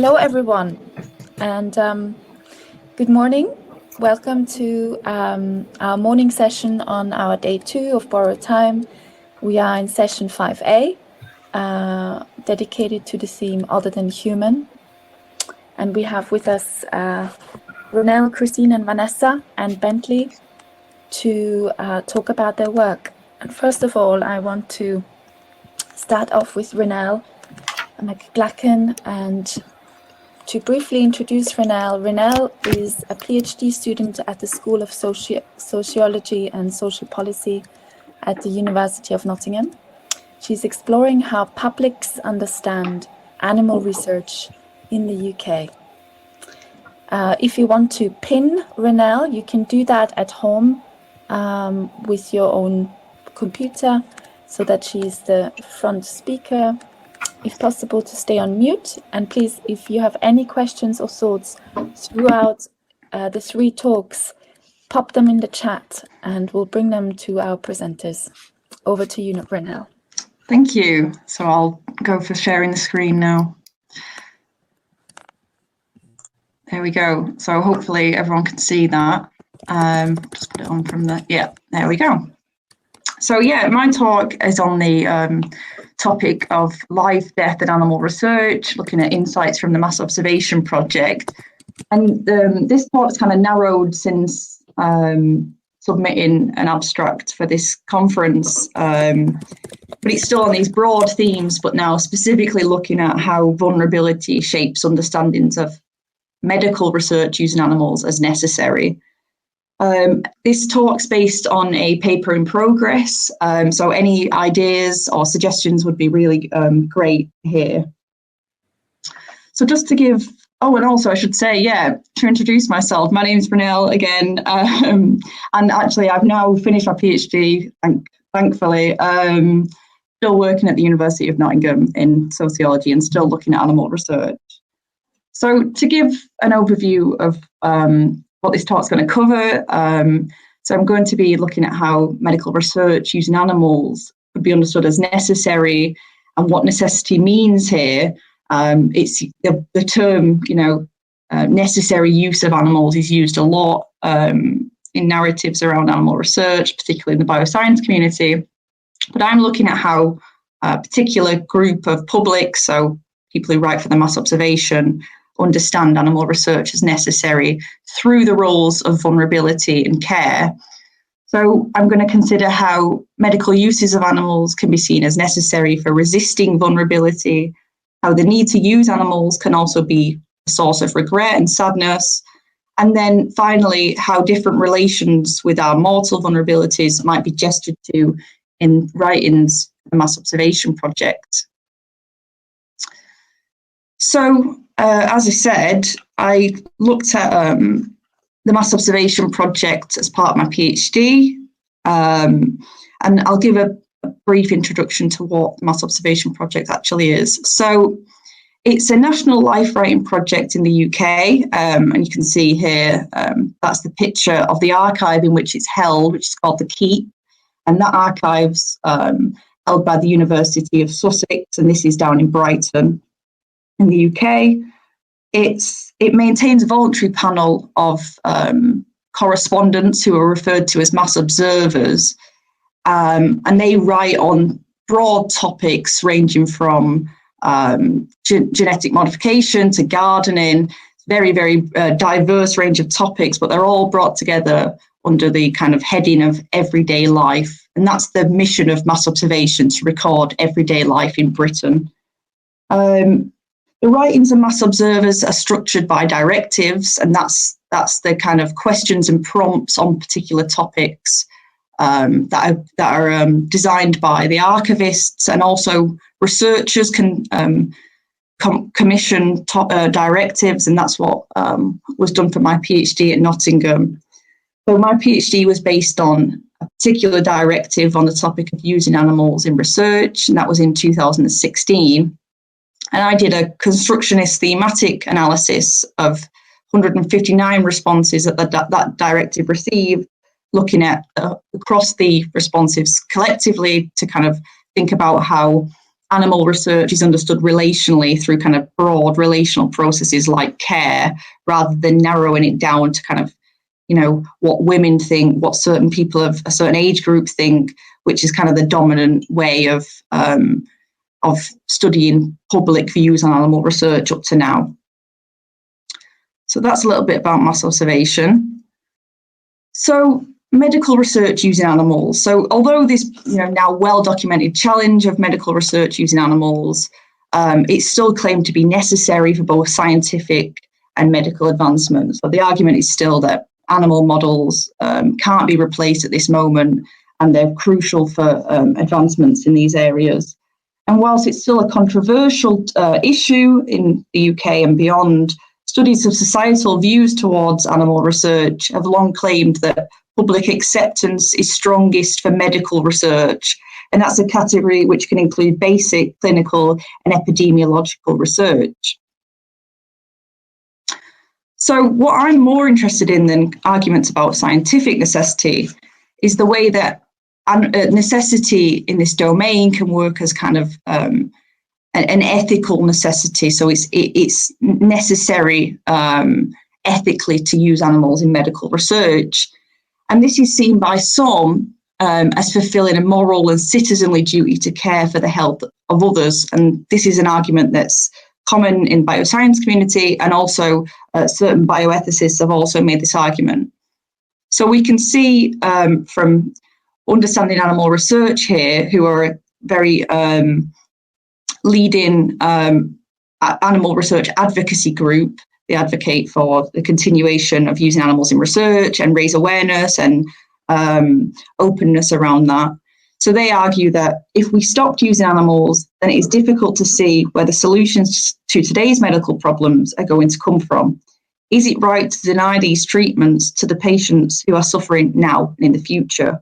Hello, everyone, and good morning. Welcome to our morning session on our day 2 of Borrowed Time. We are in session 5A, dedicated to the theme Other Than Human. And we have with us Renelle, Christine, and Vanessa, and Bentley to talk about their work. And first of all, I want to start off with Renelle McGlacken and to briefly introduce Renelle. Renelle is a PhD student at the School of Sociology and Social Policy at the University of Nottingham. She's exploring how publics understand animal research in the UK. If you want to pin Renelle, you can do that at home with your own computer so that she's the front speaker. If possible, to stay on mute. And please, if you have any questions or thoughts throughout the 3 talks, pop them in the chat and we'll bring them to our presenters. Over to you, Renelle. Thank you. So I'll go for sharing the screen now. There we go. So hopefully everyone can see that. Just put it on from the, yeah, there we go. So yeah, my talk is on the topic of life, death and animal research, looking at insights from the Mass Observation Project. And this talk's kind of narrowed since submitting an abstract for this conference, but it's still on these broad themes, but now specifically looking at how vulnerability shapes understandings of medical research using animals as necessary. This talk's based on a paper in progress, so any ideas or suggestions would be really great here. So just to give, oh, and also I should say, yeah, to introduce myself, my name is Renelle again, and actually I've now finished my PhD, thankfully, still working at the University of Nottingham in sociology and still looking at animal research. So to give an overview of what this talk's going to cover. So I'm going to be looking at how medical research using animals could be understood as necessary and what necessity means here. It's the term, necessary use of animals is used a lot in narratives around animal research, particularly in the bioscience community. But I'm looking at how a particular group of public, so people who write for the Mass Observation, understand animal research as necessary through the roles of vulnerability and care. So I'm going to consider how medical uses of animals can be seen as necessary for resisting vulnerability, how the need to use animals can also be a source of regret and sadness, and then finally how different relations with our mortal vulnerabilities might be gestured to in writings of the Mass Observation Project. So, as I said, I looked at the Mass Observation Project as part of my PhD, and I'll give a brief introduction to what the Mass Observation Project actually is. So it's a national life writing project in the UK, and you can see here, that's the picture of the archive in which it's held, which is called the Keep, and that archive's held by the University of Sussex, and this is down in Brighton in the UK. It maintains a voluntary panel of correspondents who are referred to as mass observers, and they write on broad topics ranging from genetic modification to gardening, very, very diverse range of topics, but they're all brought together under the kind of heading of everyday life. And that's the mission of Mass Observation, to record everyday life in Britain. The writings of mass observers are structured by directives, and that's the kind of questions and prompts on particular topics that are designed by the archivists, and also researchers can commission directives, and that's what was done for my PhD at Nottingham. So my PhD was based on a particular directive on the topic of using animals in research, and that was in 2016. And I did a constructionist thematic analysis of 159 responses that that directive received, looking at across the responsives collectively to kind of think about how animal research is understood relationally through kind of broad relational processes like care, rather than narrowing it down to kind of, what women think, what certain people of a certain age group think, which is kind of the dominant way of studying public views on animal research up to now. So that's a little bit about mass observation. So medical research using animals. So although this now well-documented challenge of medical research using animals, it's still claimed to be necessary for both scientific and medical advancement. So the argument is still that animal models can't be replaced at this moment, and they're crucial for advancements in these areas. And whilst it's still a controversial issue in the UK and beyond, studies of societal views towards animal research have long claimed that public acceptance is strongest for medical research, and that's a category which can include basic, clinical, and epidemiological research. So what I'm more interested in than arguments about scientific necessity is the way that necessity in this domain can work as kind of an ethical necessity. So it's necessary ethically to use animals in medical research. And this is seen by some as fulfilling a moral and citizenly duty to care for the health of others. And this is an argument that's common in bioscience community, and also certain bioethicists have also made this argument. So we can see from Understanding Animal Research here, who are a very leading animal research advocacy group. They advocate for the continuation of using animals in research and raise awareness and openness around that. So they argue that if we stopped using animals, then it is difficult to see where the solutions to today's medical problems are going to come from. Is it right to deny these treatments to the patients who are suffering now and in the future?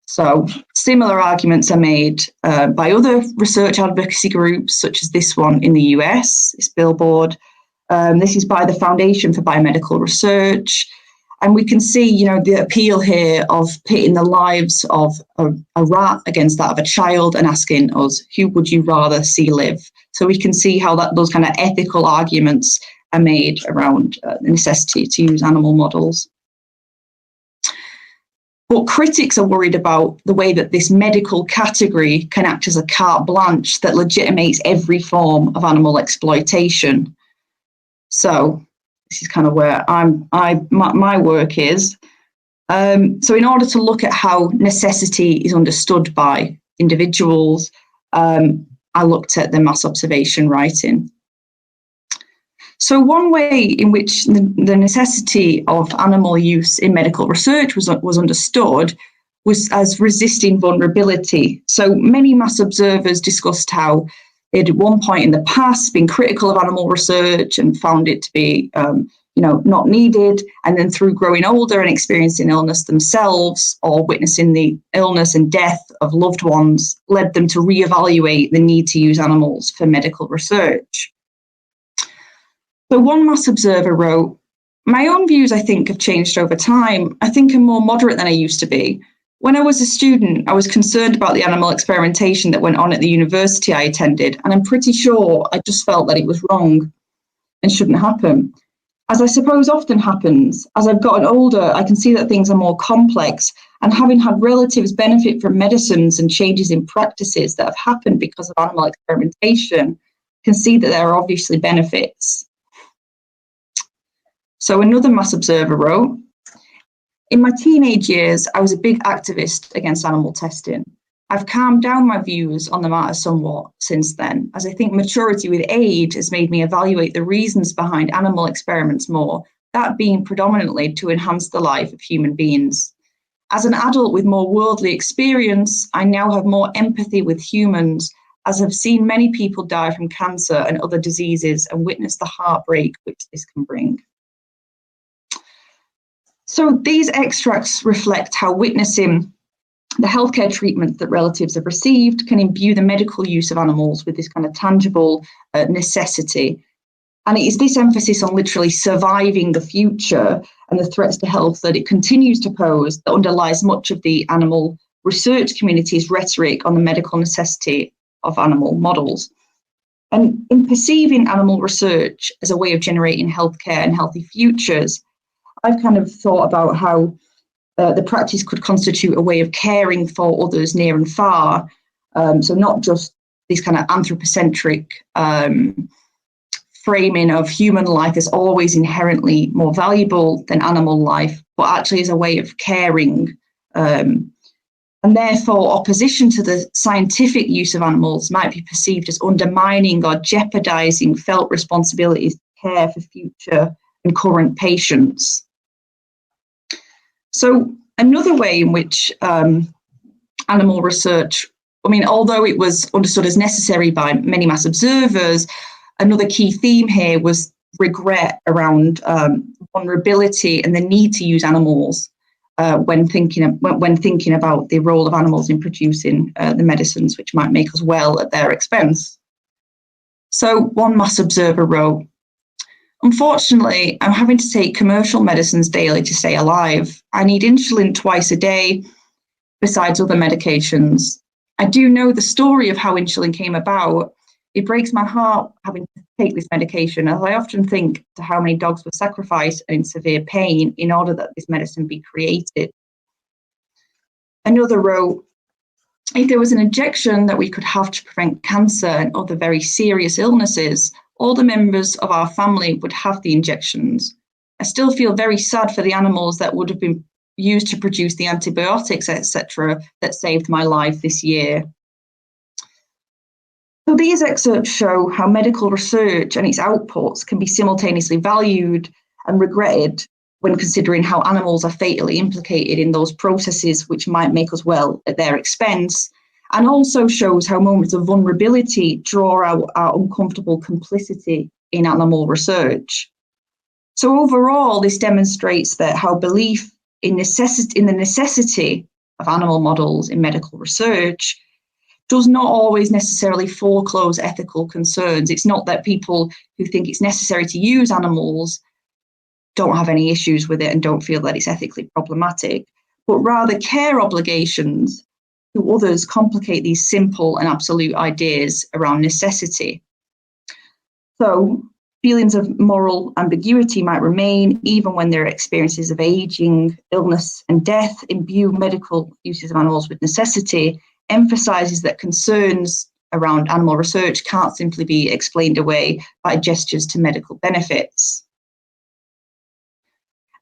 So similar arguments are made by other research advocacy groups, such as this one in the US, this billboard. This is by the Foundation for Biomedical Research. And we can see, the appeal here of pitting the lives of a rat against that of a child and asking us, who would you rather see live? So we can see how those kind of ethical arguments are made around the necessity to use animal models. But critics are worried about the way that this medical category can act as a carte blanche that legitimates every form of animal exploitation. So this is kind of where my work is. So in order to look at how necessity is understood by individuals, I looked at the mass observation writing. So one way in which the necessity of animal use in medical research was understood was as resisting vulnerability. So many mass observers discussed how they'd at one point in the past been critical of animal research and found it to be not needed. And then through growing older and experiencing illness themselves, or witnessing the illness and death of loved ones, led them to reevaluate the need to use animals for medical research. So one mass observer wrote, "My own views, I think, have changed over time. I think I'm more moderate than I used to be. When I was a student, I was concerned about the animal experimentation that went on at the university I attended, and I'm pretty sure I just felt that it was wrong and shouldn't happen. As I suppose often happens, as I've gotten older, I can see that things are more complex, and having had relatives benefit from medicines and changes in practices that have happened because of animal experimentation, can see that there are obviously benefits." So another mass observer wrote, "In my teenage years, I was a big activist against animal testing. I've calmed down my views on the matter somewhat since then, as I think maturity with age has made me evaluate the reasons behind animal experiments more, that being predominantly to enhance the life of human beings. As an adult with more worldly experience, I now have more empathy with humans, as I've seen many people die from cancer and other diseases and witnessed the heartbreak which this can bring." So these extracts reflect how witnessing the healthcare treatment that relatives have received can imbue the medical use of animals with this kind of tangible necessity. And it is this emphasis on literally surviving the future and the threats to health that it continues to pose that underlies much of the animal research community's rhetoric on the medical necessity of animal models. And in perceiving animal research as a way of generating healthcare and healthy futures, I've kind of thought about how the practice could constitute a way of caring for others near and far. So not just this kind of anthropocentric framing of human life as always inherently more valuable than animal life, but actually as a way of caring. And therefore, opposition to the scientific use of animals might be perceived as undermining or jeopardising felt responsibilities to care for future and current patients. So another way in which animal research, although it was understood as necessary by many mass observers, another key theme here was regret around vulnerability and the need to use animals when thinking about the role of animals in producing the medicines which might make us well at their expense. So one mass observer wrote, "Unfortunately, I'm having to take commercial medicines daily to stay alive. I need insulin twice a day, besides other medications. I do know the story of how insulin came about. It breaks my heart having to take this medication, as I often think to how many dogs were sacrificed and in severe pain in order that this medicine be created." Another wrote, "If there was an injection that we could have to prevent cancer and other very serious illnesses, all the members of our family would have the injections. I still feel very sad for the animals that would have been used to produce the antibiotics, etc., that saved my life this year." So these excerpts show how medical research and its outputs can be simultaneously valued and regretted when considering how animals are fatally implicated in those processes which might make us well at their expense, and also shows how moments of vulnerability draw out our uncomfortable complicity in animal research. So overall, this demonstrates that how belief in the necessity of animal models in medical research does not always necessarily foreclose ethical concerns. It's not that people who think it's necessary to use animals don't have any issues with it and don't feel that it's ethically problematic, but rather care obligations to others complicate these simple and absolute ideas around necessity. So feelings of moral ambiguity might remain even when there are experiences of aging, illness, and death imbue medical uses of animals with necessity, emphasises that concerns around animal research can't simply be explained away by gestures to medical benefits.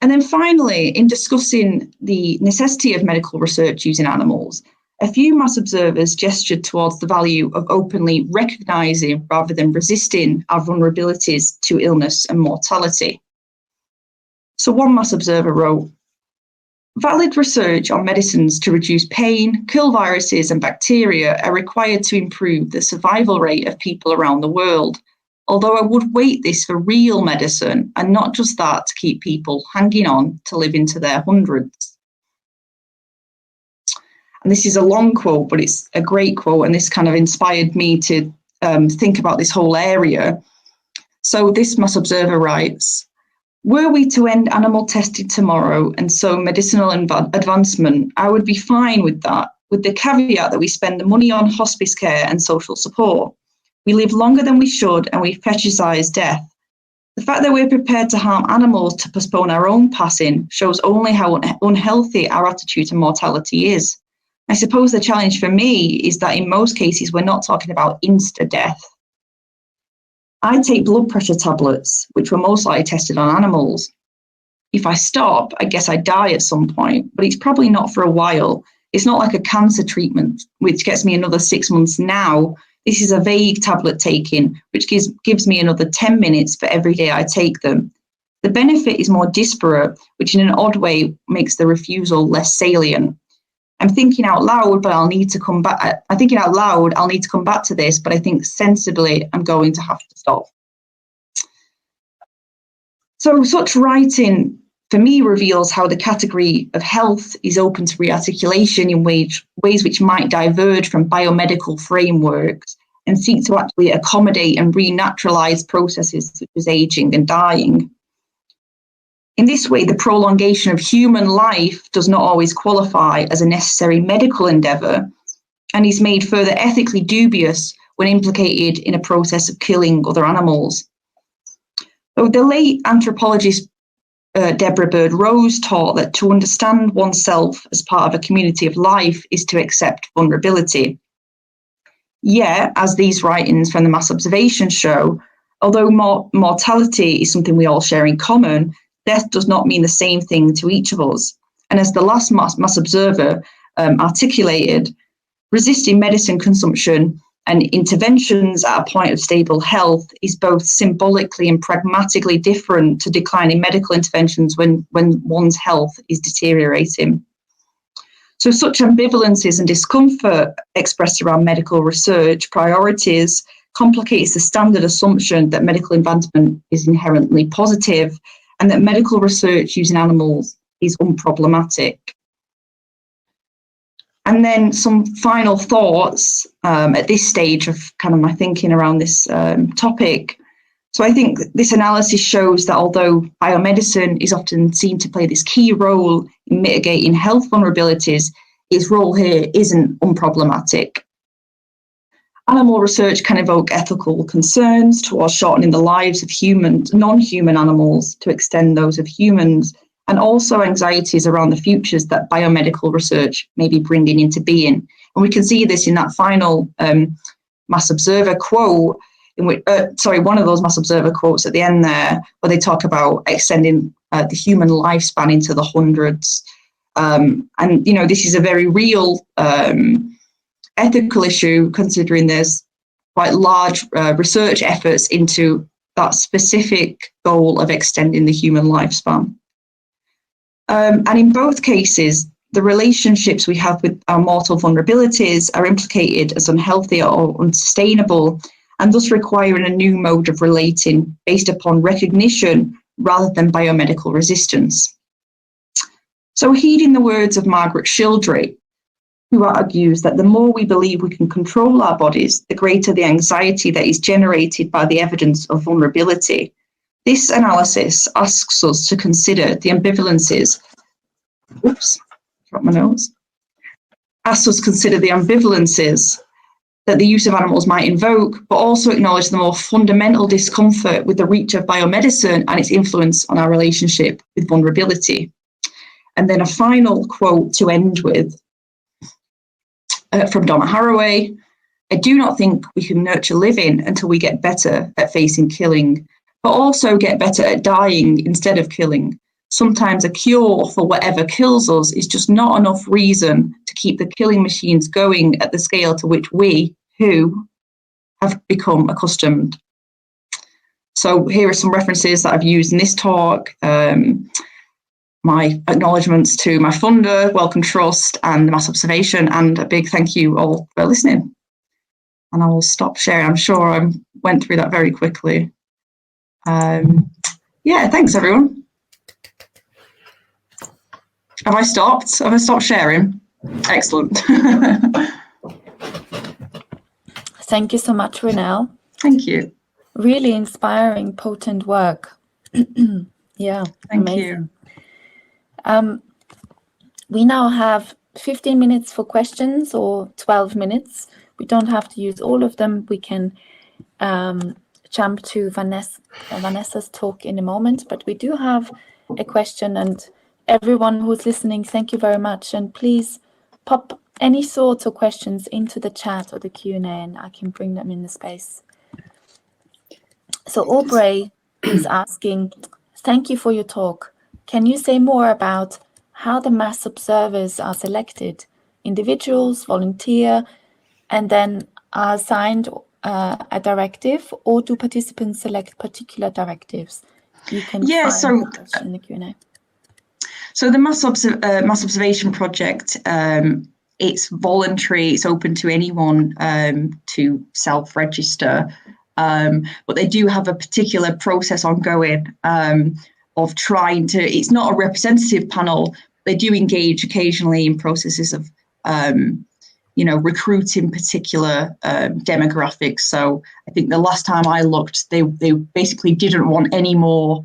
And then finally, in discussing the necessity of medical research using animals, a few mass observers gestured towards the value of openly recognising rather than resisting our vulnerabilities to illness and mortality. So one mass observer wrote, "Valid research on medicines to reduce pain, kill viruses and bacteria are required to improve the survival rate of people around the world, although I would weight this for real medicine and not just that to keep people hanging on to live into their hundreds." And this is a long quote, but it's a great quote, and this kind of inspired me to think about this whole area. So this mass observer writes, "Were we to end animal testing tomorrow and so medicinal advancement, I would be fine with that, with the caveat that we spend the money on hospice care and social support. We live longer than we should and we fetishise death. The fact that we're prepared to harm animals to postpone our own passing shows only how unhealthy our attitude to mortality is. I suppose the challenge for me is that in most cases, we're not talking about insta-death. I take blood pressure tablets, which were most likely tested on animals. If I stop, I guess I die at some point, but it's probably not for a while. It's not like a cancer treatment, which gets me another 6 months now. This is a vague tablet taking, which gives me another 10 minutes for every day I take them. The benefit is more disparate, which in an odd way makes the refusal less salient. I'm thinking out loud, but I'll need to come back. I'm thinking out loud, I'll need to come back to this, but I think sensibly I'm going to have to stop." So such writing for me reveals how the category of health is open to rearticulation in ways which might diverge from biomedical frameworks and seek to actually accommodate and renaturalize processes such as aging and dying. In this way, the prolongation of human life does not always qualify as a necessary medical endeavour, and is made further ethically dubious when implicated in a process of killing other animals. So the late anthropologist Deborah Bird Rose taught that to understand oneself as part of a community of life is to accept vulnerability. Yet, as these writings from the mass observation show, although mortality is something we all share in common, death does not mean the same thing to each of us. And as the last mass observer articulated, resisting medicine consumption and interventions at a point of stable health is both symbolically and pragmatically different to declining medical interventions when one's health is deteriorating. So such ambivalences and discomfort expressed around medical research priorities complicates the standard assumption that medical advancement is inherently positive and that medical research using animals is unproblematic. And then some final thoughts at this stage of kind of my thinking around this topic. So I think this analysis shows that although biomedicine is often seen to play this key role in mitigating health vulnerabilities, its role here isn't unproblematic. Animal research can evoke ethical concerns towards shortening the lives of non-human animals to extend those of humans, and also anxieties around the futures that biomedical research may be bringing into being. And we can see this in that final mass observer quote, in which, one of those mass observer quotes at the end there, where they talk about extending the human lifespan into the hundreds. And, you know, this is a very real ethical issue, considering there's quite large research efforts into that specific goal of extending the human lifespan. And in both cases, the relationships we have with our mortal vulnerabilities are implicated as unhealthy or unsustainable, and thus requiring a new mode of relating based upon recognition rather than biomedical resistance. So heeding the words of Margaret Sheldrake, who argues that the more we believe we can control our bodies, the greater the anxiety that is generated by the evidence of vulnerability. This analysis asks us to consider the ambivalences, asks us to consider the ambivalences that the use of animals might invoke, but also acknowledge the more fundamental discomfort with the reach of biomedicine and its influence on our relationship with vulnerability. And then a final quote to end with from Donna Haraway: I do not think we can nurture living until we get better at facing killing, but also get better at dying instead of killing. Sometimes a cure for whatever kills us is just not enough reason to keep the killing machines going at the scale to which we, who, have become accustomed. So here are some references that I've used in this talk. My acknowledgements to my funder, Wellcome Trust, and the Mass Observation, and a big thank you all for listening. And I will stop sharing. I'm sure I went through that very quickly. Yeah, thanks everyone. Have I stopped? Have I stopped sharing? Excellent. Thank you so much, Renelle. Thank you. Really inspiring, potent work. Yeah, thank amazing. you. We now have 15 minutes for questions, or 12 minutes. We don't have to use all of them. We can jump to Vanessa's talk in a moment, but we do have a question, and everyone who's listening, thank you very much. And please pop any thoughts or questions into the chat or the Q&A, and I can bring them in the space. So Aubrey is asking, thank you for your talk. Can you say more about how the mass observers are selected? Individuals, volunteer, and then are assigned a directive, or do participants select particular directives? You can find the question in the Q&A. So the mass observation project, it's voluntary. It's open to anyone to self-register, but they do have a particular process ongoing of trying to. It's not a representative panel. They do engage occasionally in processes of recruiting particular demographics. So I think the last time I looked, they basically didn't want any more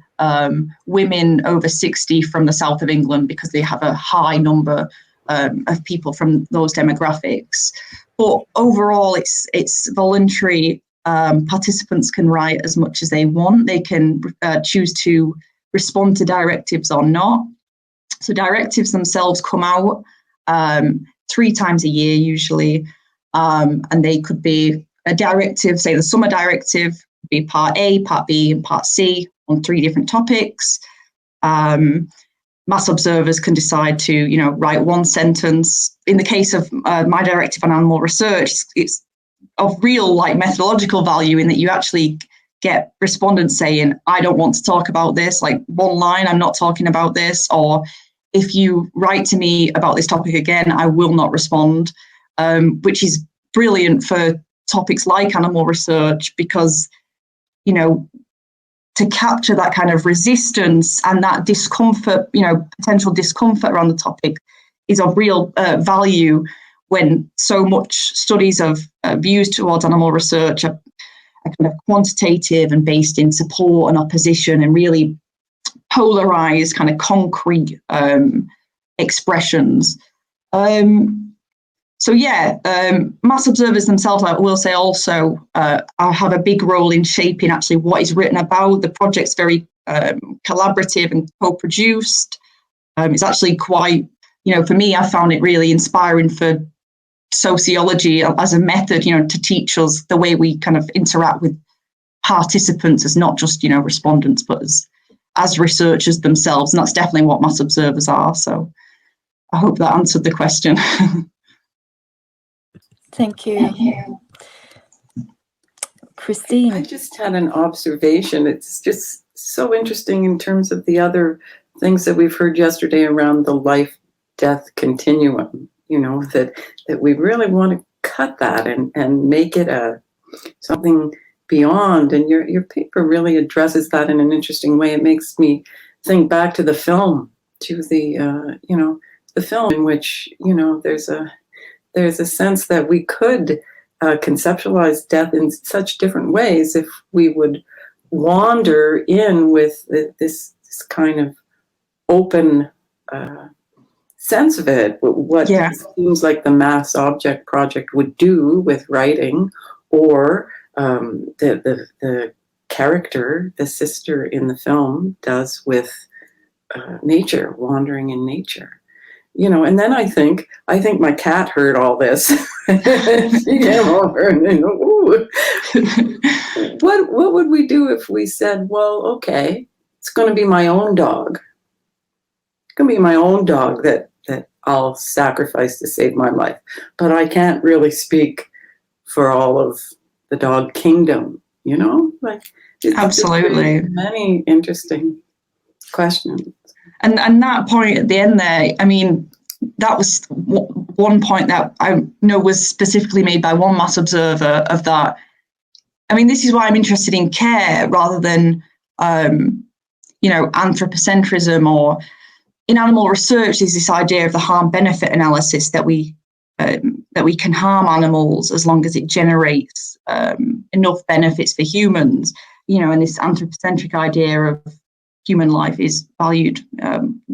women over 60 from the south of England, because they have a high number of people from those demographics. But overall, it's voluntary. Participants can write as much as they want. They can choose to respond to directives or not. So directives themselves come out 3 times a year usually, and they could be a directive, say the summer directive, be part A, part B, and part C on 3 different topics. Mass observers can decide to, write 1 sentence. In the case of my directive on animal research, it's of real methodological value in that you actually get respondents saying, I don't want to talk about this, 1 line, I'm not talking about this, or if you write to me about this topic again, I will not respond, which is brilliant for topics like animal research because, to capture that kind of resistance and that discomfort, potential discomfort around the topic is of real value when so much studies of views towards animal research are kind of quantitative and based in support and opposition and really polarized kind of concrete expressions. Mass observers themselves, I will say also, have a big role in shaping actually what is written about. The project's very collaborative and co-produced. It's actually quite, for me, I found it really inspiring for sociology as a method, to teach us the way we kind of interact with participants as not just, respondents, but as researchers themselves. And that's definitely what mass observers are. So I hope that answered the question. Thank you. Christine. I just had an observation. It's just so interesting in terms of the other things that we've heard yesterday around the life-death continuum, that we really want to cut that and make it something beyond. And your paper really addresses that in an interesting way. It makes me think back to the film, to the film in which, there's a sense that we could conceptualize death in such different ways if we would wander in with this kind of open sense of it, what seems like the mass object project would do with writing, or the character, the sister in the film, does with nature, wandering in nature. And then I think my cat heard all this. She came over and ooh. What would we do if we said, well, okay, it's going to be my own dog. It's going to be my own dog that I'll sacrifice to save my life. But I can't really speak for all of the dog kingdom, Absolutely. Many interesting questions. And that point at the end there, I mean, that was one point that I know was specifically made by one mass observer of that. I mean, this is why I'm interested in care rather than, anthropocentrism, or in animal research, there's this idea of the harm-benefit analysis that we can harm animals as long as it generates enough benefits for humans, and this anthropocentric idea of human life is valued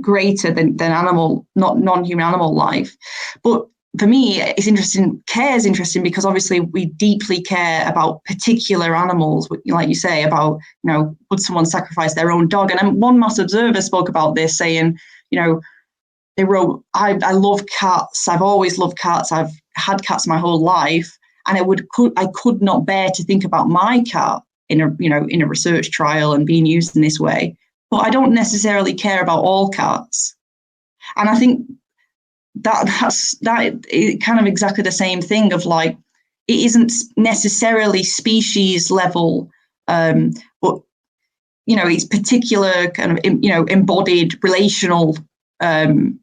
greater than non-human animal life. But for me, it's interesting. Care is interesting because obviously we deeply care about particular animals, like you say, about, would someone sacrifice their own dog? And one mass observer spoke about this, saying, they wrote, I love cats. I've always loved cats. I've had cats my whole life. And I could not bear to think about my cat in a research trial and being used in this way. But I don't necessarily care about all cats. And I think that's kind of exactly the same thing of it isn't necessarily species level, but, it's particular kind of, embodied relational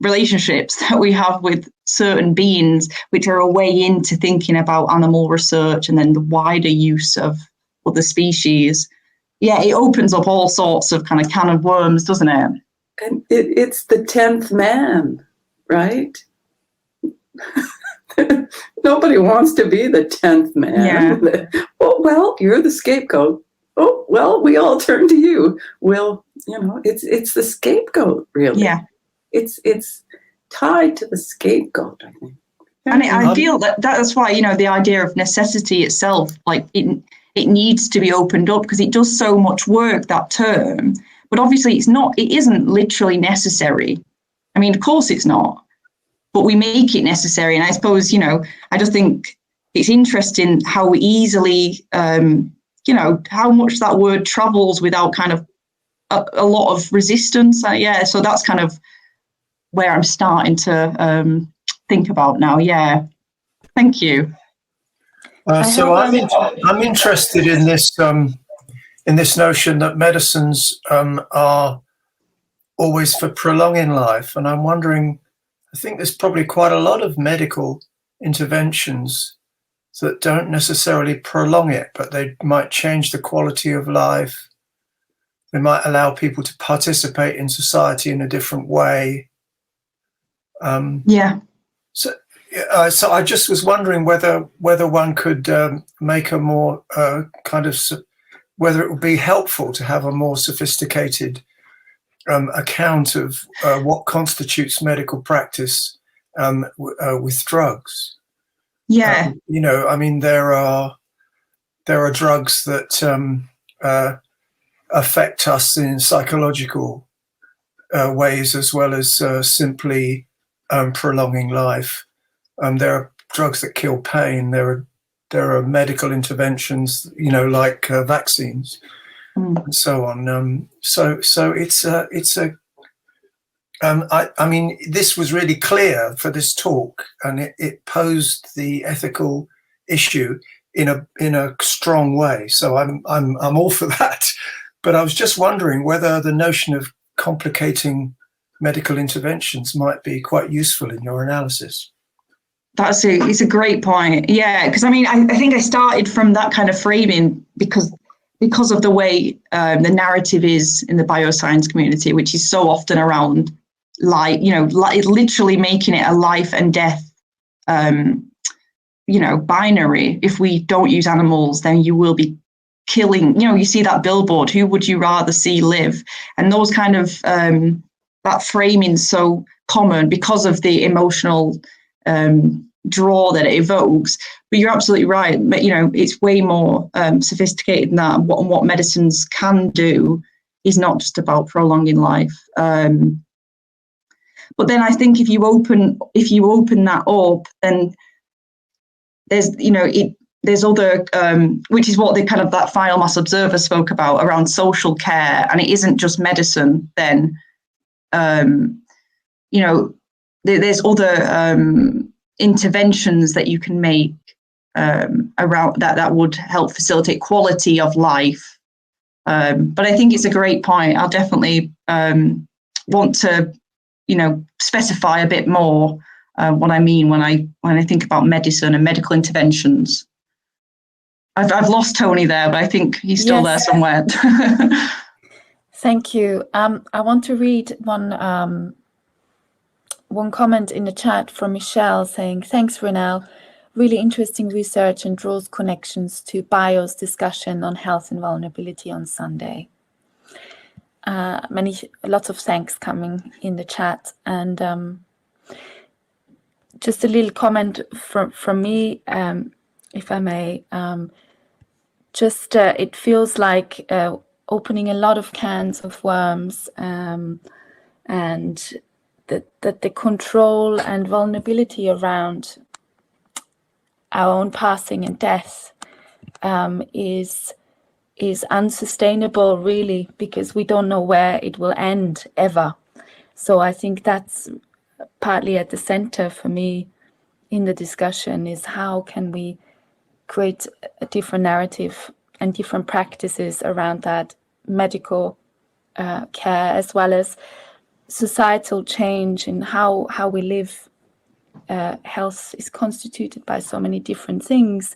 relationships that we have with certain beings, which are a way into thinking about animal research and then the wider use of other species. Yeah, it opens up all sorts of kind of can of worms, doesn't it? And it's the 10th man, right? Nobody wants to be the 10th man. Yeah. Oh, well, you're the scapegoat. Oh, well, we all turn to you. Well, it's the scapegoat, really. Yeah. It's tied to the scapegoat, I think. And I feel that's why, you know, the idea of necessity itself, like it needs to be opened up, because it does so much work, that term. But obviously it isn't literally necessary. I mean, of course it's not, but we make it necessary. And I suppose, you know, I just think it's interesting how easily, you know, how much that word travels without kind of a lot of resistance. Yeah, so that's kind of where I'm starting to think about now. Yeah, thank you. So I'm interested in this notion that medicines are always for prolonging life, and I'm wondering, I think there's probably quite a lot of medical interventions that don't necessarily prolong it, but they might change the quality of life. They might allow people to participate in society in a different way. So I just was wondering whether one could make a more whether it would be helpful to have a more sophisticated account of what constitutes medical practice with drugs. Yeah. You know, I mean, there are drugs that affect us in psychological ways, as well as simply prolonging life. There are drugs that kill pain. There are medical interventions, you know, like vaccines and so on. So it's a. I mean, this was really clear for this talk, and it posed the ethical issue in a strong way. So I'm all for that. But I was just wondering whether the notion of complicating medical interventions might be quite useful in your analysis. It's a great point. Yeah, because I mean, I think I started from that kind of framing because of the way the narrative is in the bioscience community, which is so often around literally making it a life and death, binary. If we don't use animals, then you will be killing. You know, you see that billboard. Who would you rather see live? And those kind of that framing is so common because of the emotional draw that it evokes. But you're absolutely right. But, you know, it's way more sophisticated than that. And what medicines can do is not just about prolonging life. But then I think if you open that up, then there's other, which is what the kind of that final mass observer spoke about around social care, and it isn't just medicine. Then, there's other interventions that you can make around that would help facilitate quality of life. But I think it's a great point. I'll definitely want to, specify a bit more what I mean when I think about medicine and medical interventions. I've lost Tony there, but I think he's still there somewhere. Thank you. I want to read one comment in the chat from Michelle saying, "Thanks, Renelle. Really interesting research and draws connections to Bio's discussion on health and vulnerability on Sunday." Lots of thanks coming in the chat, and just a little comment from me, if I may. It feels like opening a lot of cans of worms, and that the control and vulnerability around our own passing and death is unsustainable, really, because we don't know where it will end ever. So I think that's partly at the center for me in the discussion, is how can we create a different narrative and different practices around that medical care, as well as societal change in how we live. Health is constituted by so many different things,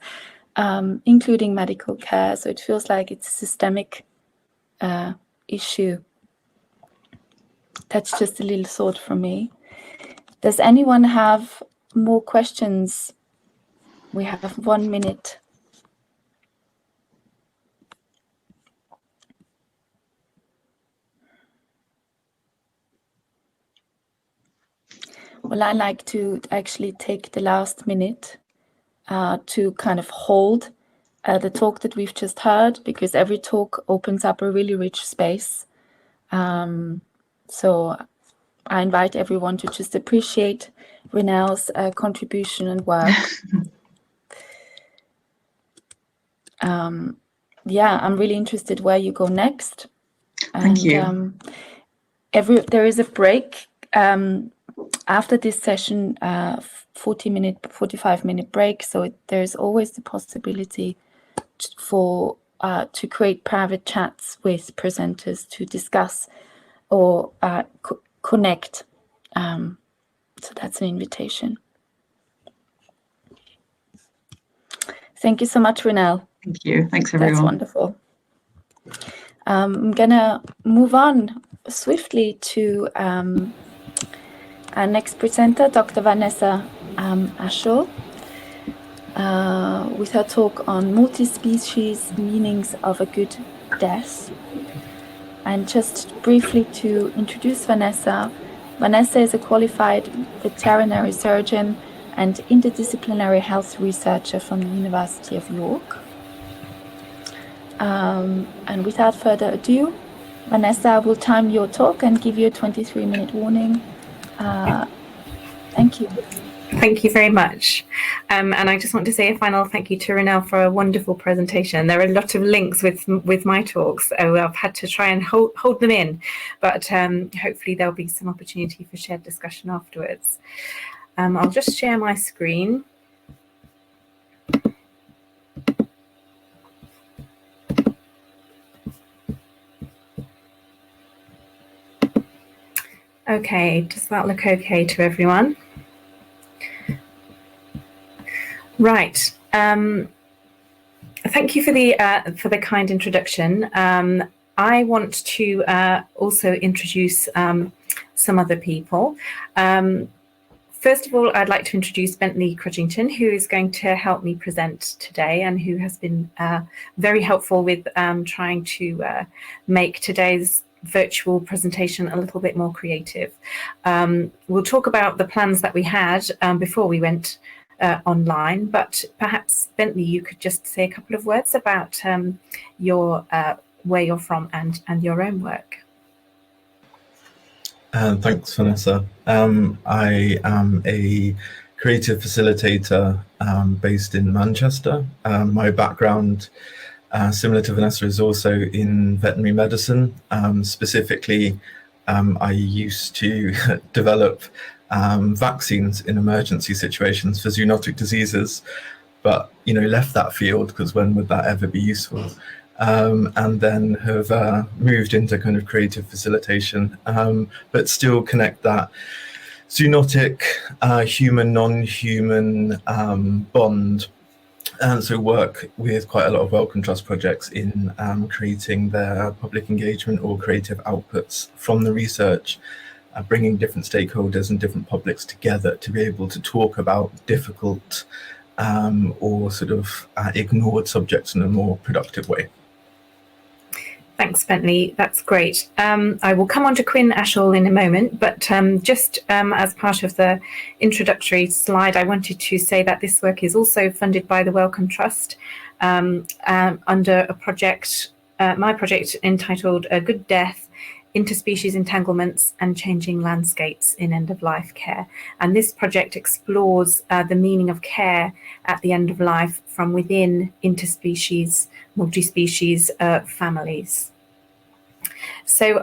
including medical care. So it feels like it's a systemic issue. That's just a little thought from me. Does anyone have more questions? We have 1 minute. Well, I like to actually take the last minute to kind of hold the talk that we've just heard, because every talk opens up a really rich space. So I invite everyone to just appreciate Renelle's contribution and work. Yeah, I'm really interested where you go next. Thank you. There is a break after this session, 45-minute break. So there's always the possibility to create private chats with presenters to discuss or connect. So that's an invitation. Thank you so much, Renelle. Thank you. Thanks, everyone. That's wonderful. I'm gonna move on swiftly to our next presenter, Dr. Vanessa Ashall, with her talk on multispecies meanings of a good death. And just briefly to introduce Vanessa, Vanessa is a qualified veterinary surgeon and interdisciplinary health researcher from the University of York. And without further ado, Vanessa, I will time your talk and give you a 23-minute warning. Thank you. Thank you very much. And I just want to say a final thank you to Renelle for a wonderful presentation. There are a lot of links with my talks, so I've had to try and hold them in, but hopefully there'll be some opportunity for shared discussion afterwards. I'll just share my screen. Okay, does that look okay to everyone? Right. Thank you for the kind introduction. I want to also introduce some other people. First of all, I'd like to introduce Bentley Crudgington, who is going to help me present today and who has been very helpful with trying to make today's virtual presentation a little bit more creative. We'll talk about the plans that we had before we went online, but perhaps Bentley, you could just say a couple of words about your where you're from and your own work. Thanks, Vanessa. I am a creative facilitator based in Manchester. My background, similar to Vanessa, is also in veterinary medicine. Specifically, I used to develop vaccines in emergency situations for zoonotic diseases, but left that field because when would that ever be useful? And then have moved into kind of creative facilitation, but still connect that zoonotic human non-human bond. And so work with quite a lot of Welcome Trust projects in creating their public engagement or creative outputs from the research, bringing different stakeholders and different publics together to be able to talk about difficult or sort of ignored subjects in a more productive way. Thanks, Bentley. That's great. I will come on to Quinn Ashall in a moment, but just as part of the introductory slide, I wanted to say that this work is also funded by the Wellcome Trust under a project, my project entitled A Good Death, Interspecies Entanglements and Changing Landscapes in End-of-Life Care. And this project explores the meaning of care at the end of life from within interspecies, multi-species families. So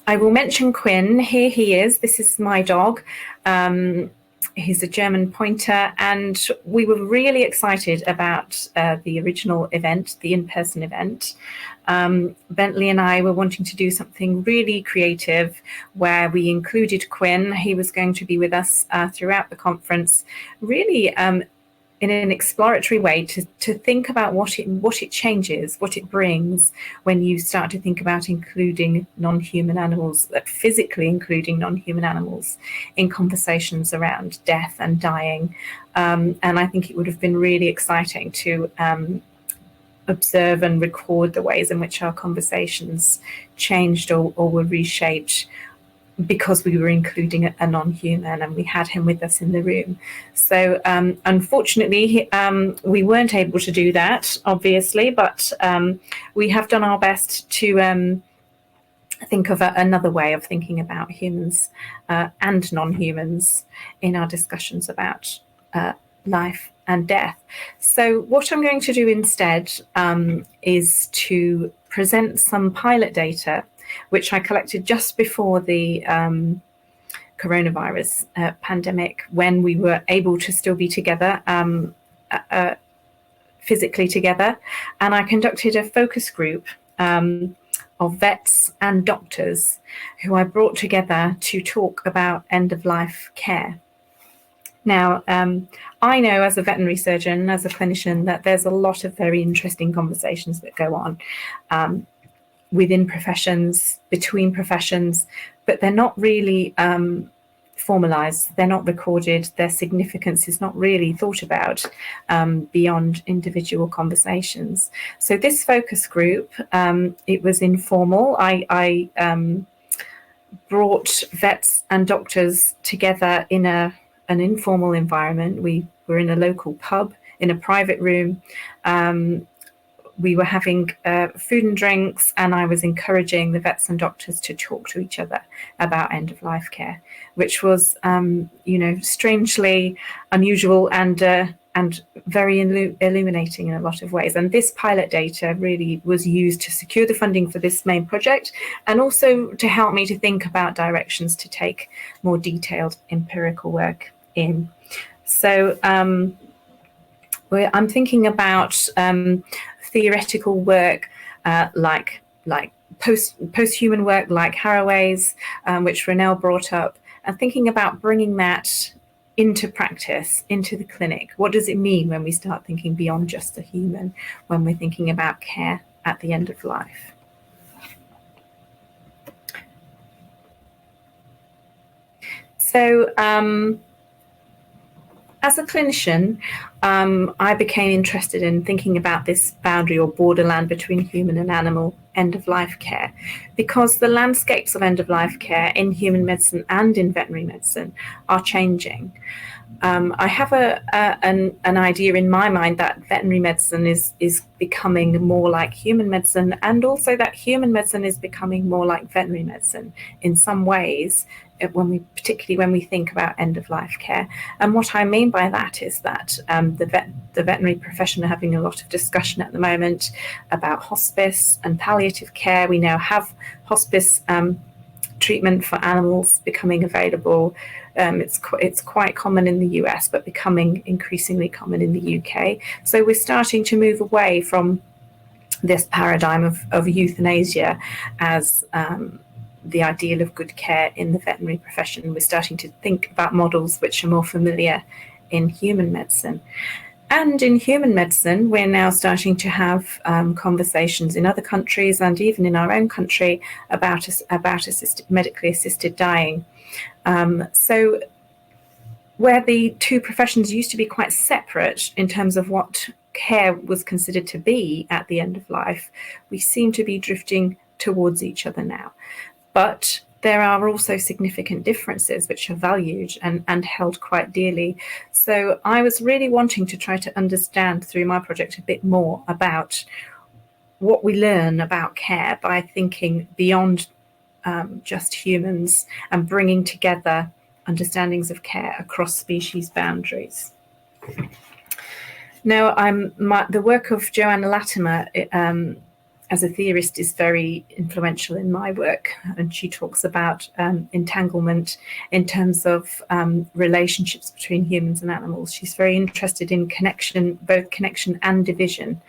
I will mention Quinn. Here he is. This is my dog. He's a German pointer, and we were really excited about the original event, the in-person event. Bentley and I were wanting to do something really creative where we included Quinn. He was going to be with us throughout the conference, really in an exploratory way to think about what it changes, what it brings when you start to think about including non-human animals, physically including non-human animals in conversations around death and dying. And I think it would have been really exciting to observe and record the ways in which our conversations changed or were reshaped because we were including a non-human and we had him with us in the room. So unfortunately, we weren't able to do that, obviously, but we have done our best to think of another way of thinking about humans and non-humans in our discussions about life and death. So what I'm going to do instead is to present some pilot data which I collected just before the coronavirus pandemic, when we were able to still be together, physically together. And I conducted a focus group of vets and doctors who I brought together to talk about end-of-life care. Now, I know as a veterinary surgeon, as a clinician, that there's a lot of very interesting conversations that go on within professions, between professions, but they're not really formalized, they're not recorded, their significance is not really thought about beyond individual conversations. So this focus group, it was informal. I brought vets and doctors together in an informal environment. We were in a local pub, in a private room. We were having food and drinks, and I was encouraging the vets and doctors to talk to each other about end-of-life care, which was, strangely unusual and very illuminating in a lot of ways. And this pilot data really was used to secure the funding for this main project, and also to help me to think about directions to take more detailed empirical work in. So I'm thinking about theoretical work like post-human work like Haraway's, which Renelle brought up, and thinking about bringing that into practice, into the clinic. What does it mean when we start thinking beyond just the human, when we're thinking about care at the end of life? So as a clinician, I became interested in thinking about this boundary or borderland between human and animal end-of-life care, because the landscapes of end-of-life care in human medicine and in veterinary medicine are changing. I have an idea in my mind that veterinary medicine is becoming more like human medicine, and also that human medicine is becoming more like veterinary medicine in some ways, particularly when we think about end-of-life care. And what I mean by that is that the veterinary profession are having a lot of discussion at the moment about hospice and palliative care. We now have hospice treatment for animals becoming available. It's quite common in the US, but becoming increasingly common in the UK. So we're starting to move away from this paradigm of euthanasia as the ideal of good care in the veterinary profession. We're starting to think about models which are more familiar in human medicine. And in human medicine, we're now starting to have conversations in other countries and even in our own country about medically assisted dying. So where the two professions used to be quite separate in terms of what care was considered to be at the end of life, we seem to be drifting towards each other now. But there are also significant differences which are valued and held quite dearly. So I was really wanting to try to understand through my project a bit more about what we learn about care by thinking beyond just humans and bringing together understandings of care across species boundaries. Now, the work of Joanna Latimer as a theorist is very influential in my work, and she talks about entanglement in terms of relationships between humans and animals. She's very interested in connection, both connection and division,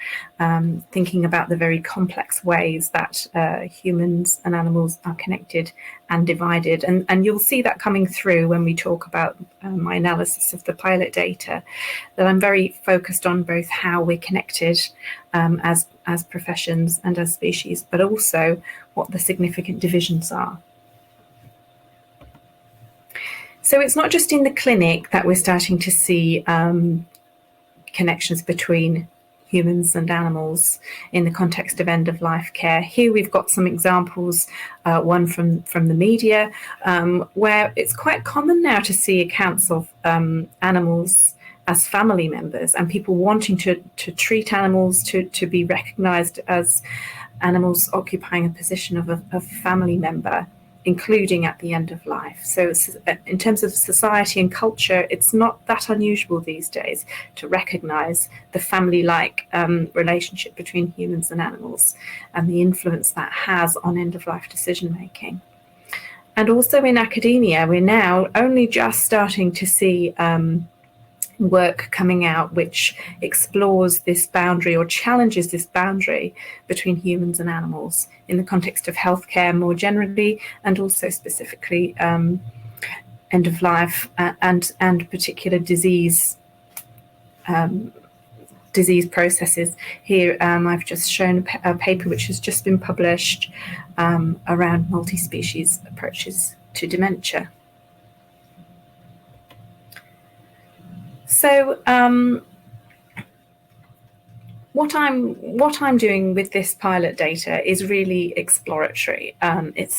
thinking about the very complex ways that humans and animals are connected and divided. And you'll see that coming through when we talk about my analysis of the pilot data, that I'm very focused on both how we're connected as professions and as species, but also what the significant divisions are. So it's not just in the clinic that we're starting to see connections between humans and animals in the context of end-of-life care. Here we've got some examples, one from the media, where it's quite common now to see accounts of animals as family members, and people wanting to treat animals to be recognised as animals occupying a position of a family member, including at the end of life. So in terms of society and culture, it's not that unusual these days to recognise the family-like relationship between humans and animals and the influence that has on end-of-life decision-making. And also in academia, we're now only just starting to see work coming out which explores this boundary or challenges this boundary between humans and animals in the context of healthcare more generally, and also specifically end of life and particular disease processes. Here I've just shown a paper which has just been published around multi-species approaches to dementia. So what I'm doing with this pilot data is really exploratory. It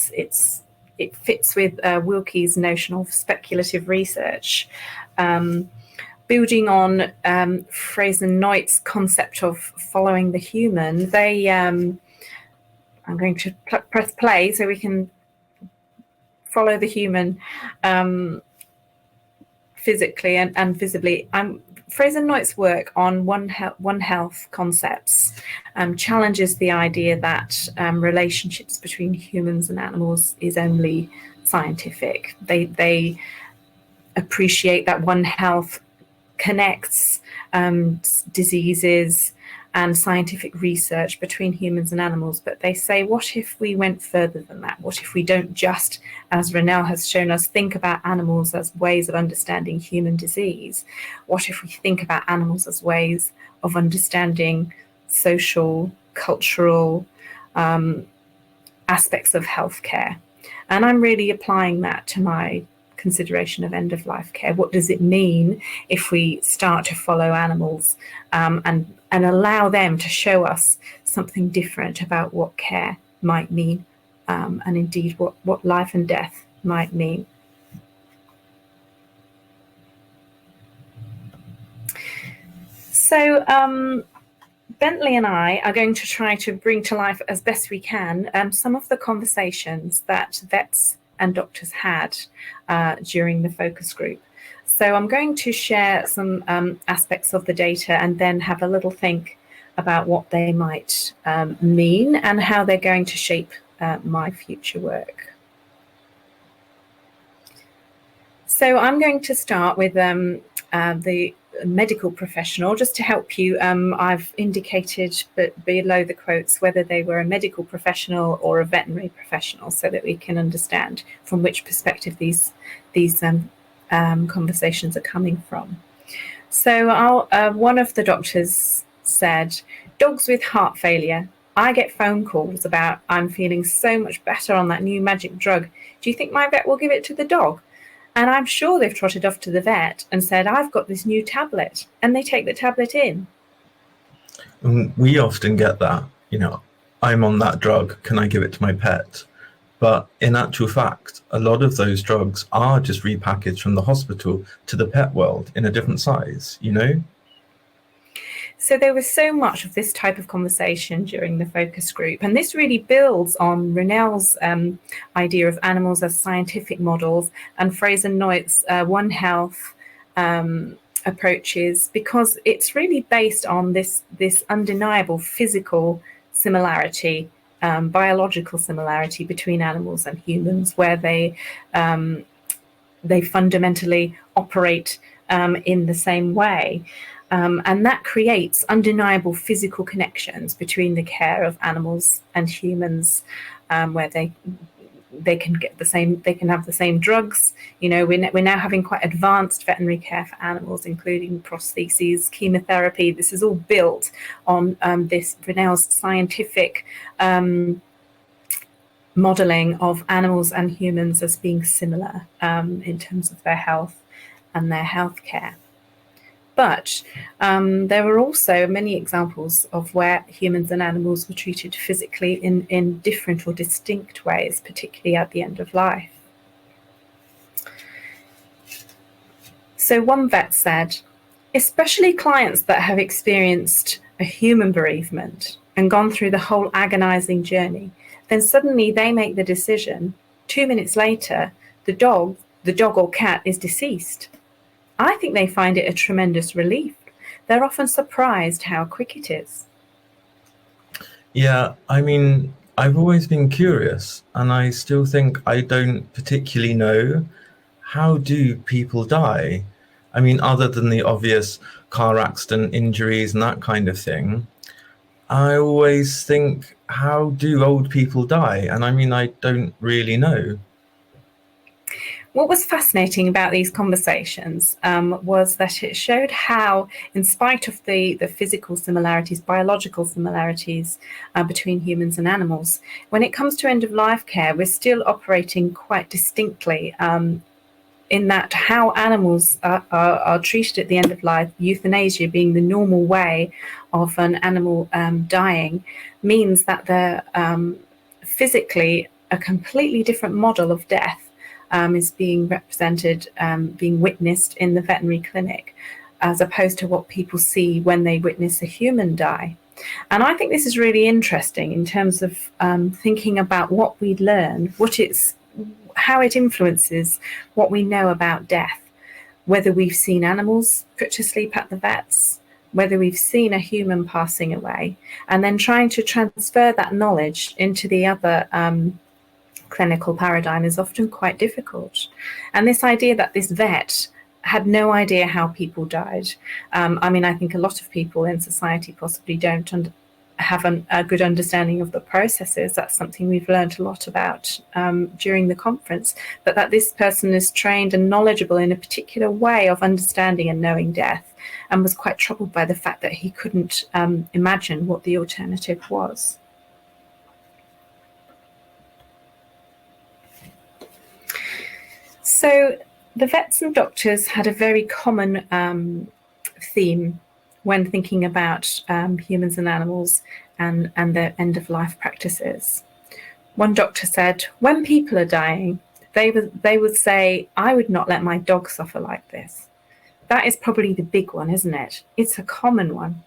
fits with Wilkie's notion of speculative research, building on Fraser-Neut's concept of following the human. I'm going to press play so we can follow the human physically and visibly. Fraser-Neut's work on One Health concepts challenges the idea that relationships between humans and animals is only scientific. They appreciate that One Health connects diseases and scientific research between humans and animals, but they say, what if we went further than that? What if we don't just, as Renelle has shown us, think about animals as ways of understanding human disease? What if we think about animals as ways of understanding social, cultural aspects of healthcare? And I'm really applying that to my consideration of end-of-life care. What does it mean if we start to follow animals and allow them to show us something different about what care might mean, and indeed what life and death might mean? So Bentley and I are going to try to bring to life as best we can some of the conversations that vets and doctors had during the focus group. So I'm going to share some aspects of the data and then have a little think about what they might mean and how they're going to shape my future work. So I'm going to start with the medical professional, just to help you. I've indicated below the quotes whether they were a medical professional or a veterinary professional, so that we can understand from which perspective these conversations are coming from. So one of the doctors said, dogs with heart failure. I get phone calls about, I'm feeling so much better on that new magic drug. Do you think my vet will give it to the dog? And I'm sure they've trotted off to the vet and said, I've got this new tablet, and they take the tablet in. We often get that, I'm on that drug, can I give it to my pet? But in actual fact, a lot of those drugs are just repackaged from the hospital to the pet world in a different size, So there was so much of this type of conversation during the focus group, and this really builds on Renelle's idea of animals as scientific models and Fraser-Neut's One Health approaches, because it's really based on this undeniable physical similarity, biological similarity between animals and humans, where they fundamentally operate in the same way. And that creates undeniable physical connections between the care of animals and humans, where they can get they can have the same drugs. We're now having quite advanced veterinary care for animals, including prostheses, chemotherapy. This is all built on this Renelle's scientific modelling of animals and humans as being similar in terms of their health and their health care. But there were also many examples of where humans and animals were treated physically in different or distinct ways, particularly at the end of life. So one vet said, especially clients that have experienced a human bereavement and gone through the whole agonizing journey, then suddenly they make the decision, 2 minutes later, the dog or cat is deceased. I think they find it a tremendous relief. They're often surprised how quick it is. Yeah, I mean, I've always been curious, and I still think I don't particularly know, how do people die? I mean, other than the obvious car accident injuries and that kind of thing, I always think, how do old people die? And I mean, I don't really know. What was fascinating about these conversations was that it showed how, in spite of the physical similarities, biological similarities between humans and animals, when it comes to end-of-life care, we're still operating quite distinctly in that how animals are treated at the end of life, euthanasia being the normal way of an animal dying, means that they're physically a completely different model of death is being represented, being witnessed in the veterinary clinic, as opposed to what people see when they witness a human die. And I think this is really interesting in terms of thinking about what we learn, how it influences what we know about death, whether we've seen animals put to sleep at the vets, whether we've seen a human passing away, and then trying to transfer that knowledge into the other clinical paradigm is often quite difficult. And this idea that this vet had no idea how people died. I mean, I think a lot of people in society possibly don't have a good understanding of the processes. That's something we've learned a lot about during the conference, but that this person is trained and knowledgeable in a particular way of understanding and knowing death, and was quite troubled by the fact that he couldn't imagine what the alternative was. So the vets and doctors had a very common theme when thinking about humans and animals and their end-of-life practices. One doctor said, when people are dying, they would say, I would not let my dog suffer like this. That is probably the big one, isn't it? It's a common one.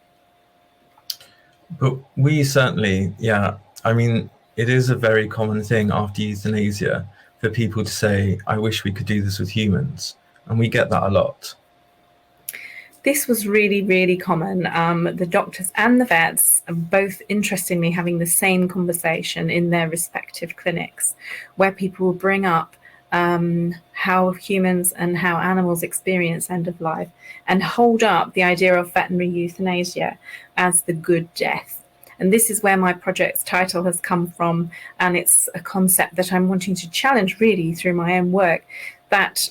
But we certainly, yeah, I mean, it is a very common thing after euthanasia for people to say, I wish we could do this with humans. And we get that a lot. This was really, really common. The doctors and the vets are both interestingly having the same conversation in their respective clinics, where people will bring up how humans and how animals experience end of life, and hold up the idea of veterinary euthanasia as the good death. And this is where my project's title has come from, and it's a concept that I'm wanting to challenge really through my own work, that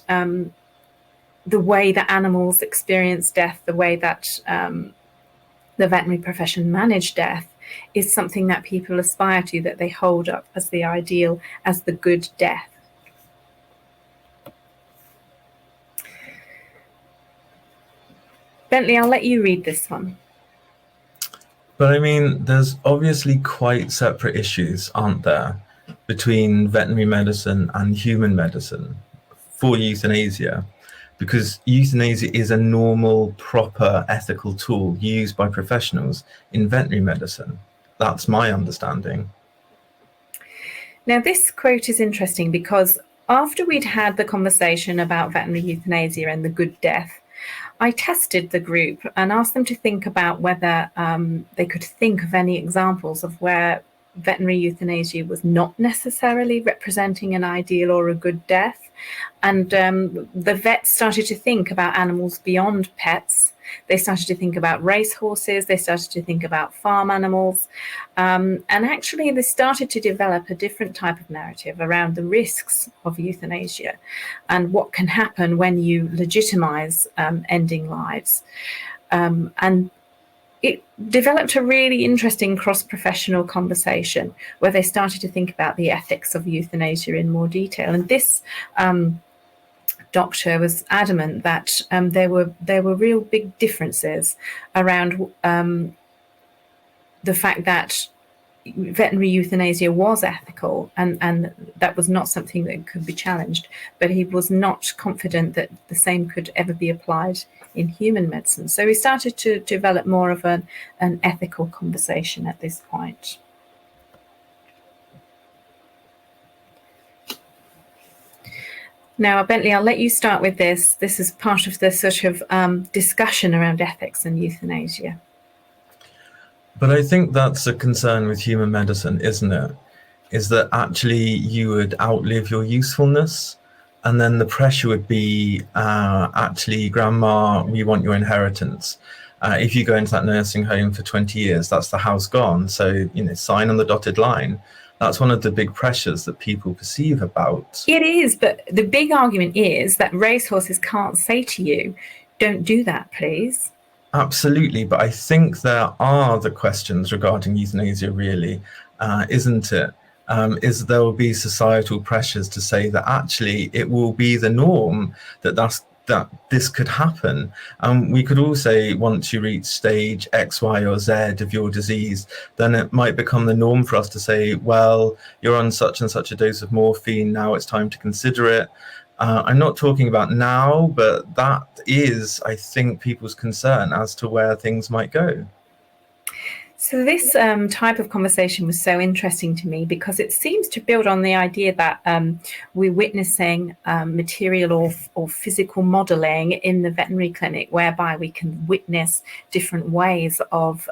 the way that animals experience death, the way that the veterinary profession manage death, is something that people aspire to, that they hold up as the ideal, as the good death. Bentley, I'll let you read this one. But I mean, there's obviously quite separate issues, aren't there, between veterinary medicine and human medicine for euthanasia, because euthanasia is a normal, proper, ethical tool used by professionals in veterinary medicine. That's my understanding. Now, this quote is interesting because after we'd had the conversation about veterinary euthanasia and the good death, I tested the group and asked them to think about whether they could think of any examples of where veterinary euthanasia was not necessarily representing an ideal or a good death. And the vets started to think about animals beyond pets. They started to think about racehorses. They started to think about farm animals. And actually, they started to develop a different type of narrative around the risks of euthanasia and what can happen when you legitimize ending lives. And it developed a really interesting cross-professional conversation where they started to think about the ethics of euthanasia in more detail. And this doctor was adamant that there were real big differences around the fact that veterinary euthanasia was ethical and that was not something that could be challenged, but he was not confident that the same could ever be applied in human medicine. So we started to develop more of an ethical conversation at this point. Now, Bentley, I'll let you start with this. This is part of the sort of discussion around ethics and euthanasia. But I think that's a concern with human medicine, isn't it? Is that actually you would outlive your usefulness, and then the pressure would be, actually, grandma, we want your inheritance. If you go into that nursing home for 20 years, that's the house gone. So, sign on the dotted line. That's one of the big pressures that people perceive about. It is, but the big argument is that racehorses can't say to you, don't do that, please. Absolutely, but I think there are the questions regarding euthanasia, really, isn't it? Is there will be societal pressures to say that actually it will be the norm that this could happen. We could all say once you reach stage X, Y, or Z of your disease, then it might become the norm for us to say, well, you're on such and such a dose of morphine, now it's time to consider it. I'm not talking about now, but that is, I think, people's concern as to where things might go. So this type of conversation was so interesting to me because it seems to build on the idea that we're witnessing material or physical modelling in the veterinary clinic, whereby we can witness different ways of